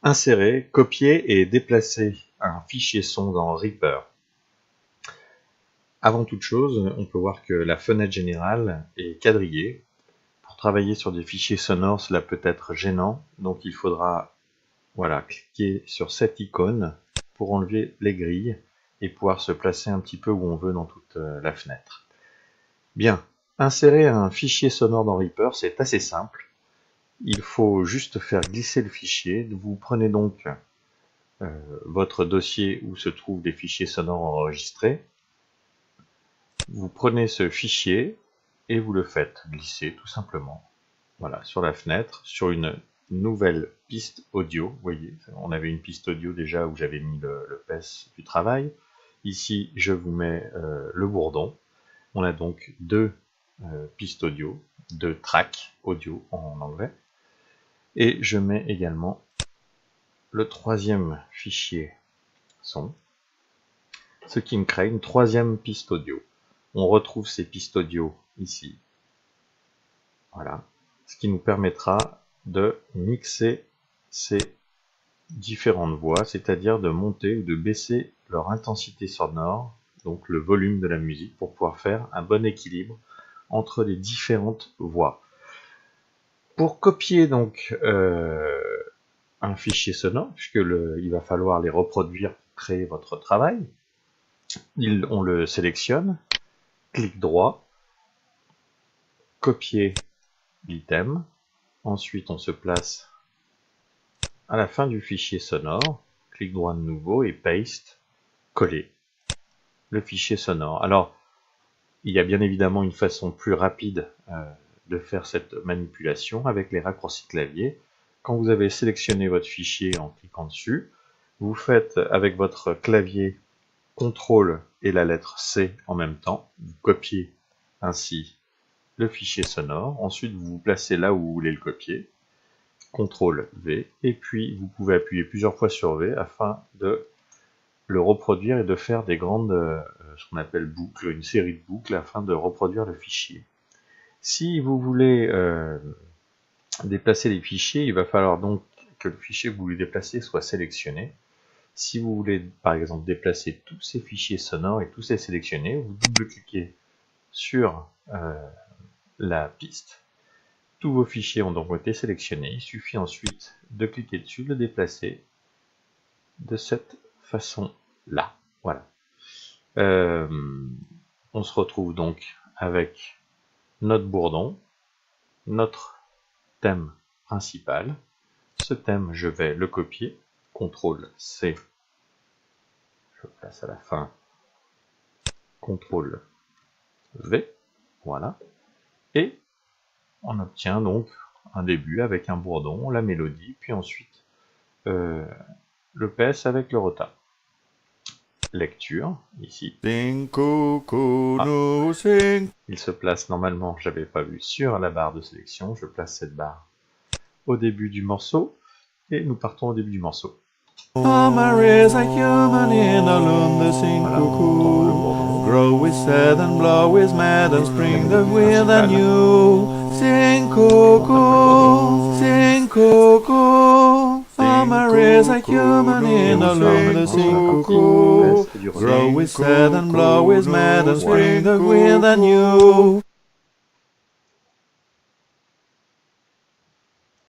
insérer, copier et déplacer un fichier son dans Reaper. Avant toute chose, on peut voir que la fenêtre générale est quadrillée. Pour travailler sur des fichiers sonores, cela peut être gênant, donc il faudra cliquer sur cette icône pour enlever les grilles et pouvoir se placer un petit peu où on veut dans toute la fenêtre. Bien, insérer un fichier sonore dans Reaper, c'est assez simple. Il faut juste faire glisser le fichier. Vous prenez donc votre dossier où se trouvent des fichiers sonores enregistrés. Vous prenez ce fichier et vous le faites glisser tout simplement. Voilà, sur la fenêtre, sur une nouvelle piste audio. Vous voyez, on avait une piste audio déjà où j'avais mis le PES du travail. Ici, je vous mets le bourdon. On a donc deux pistes audio, deux tracks audio en anglais. Et je mets également le troisième fichier son, ce qui me crée une troisième piste audio. On retrouve ces pistes audio ici. Voilà, ce qui nous permettra de mixer ces différentes voix, c'est-à-dire de monter ou de baisser leur intensité sonore, donc le volume de la musique, pour pouvoir faire un bon équilibre entre les différentes voix. Pour copier donc un fichier sonore, il va falloir les reproduire pour créer votre travail, on le sélectionne, clic droit, copier l'item, ensuite on se place à la fin du fichier sonore, clic droit de nouveau et paste, coller le fichier sonore. Alors, il y a bien évidemment une façon plus rapide de faire cette manipulation avec les raccourcis clavier. Quand vous avez sélectionné votre fichier en cliquant dessus, vous faites avec votre clavier CTRL et la lettre C en même temps, vous copiez ainsi le fichier sonore, ensuite vous vous placez là où vous voulez le copier, CTRL V, et puis vous pouvez appuyer plusieurs fois sur V afin de le reproduire et de faire des grandes, ce qu'on appelle boucles, une série de boucles afin de reproduire le fichier. Si vous voulez déplacer les fichiers, il va falloir donc que le fichier que vous voulez déplacer soit sélectionné. Si vous voulez par exemple déplacer tous ces fichiers sonores et tous les sélectionner, vous double-cliquez sur la piste. Tous vos fichiers ont donc été sélectionnés. Il suffit ensuite de cliquer dessus, de le déplacer de cette façon-là. Voilà. On se retrouve donc avec notre bourdon, notre thème principal. Ce thème, je vais le copier. CTRL C, je le place à la fin. CTRL V, voilà. Et on obtient donc un début avec un bourdon, la mélodie, puis ensuite le PS avec le rota. Lecture, ici. Il se place normalement, j'avais pas vu, sur la barre de sélection. Je place cette barre au début du morceau et nous partons au début du morceau. Voilà, grow is sad and blow is mad and spring the wind and you sing cuckoo, sing cuckoo. Summer is a human in a loom, sing cuckoo. Grow is sad and blow is mad and spring the wind and you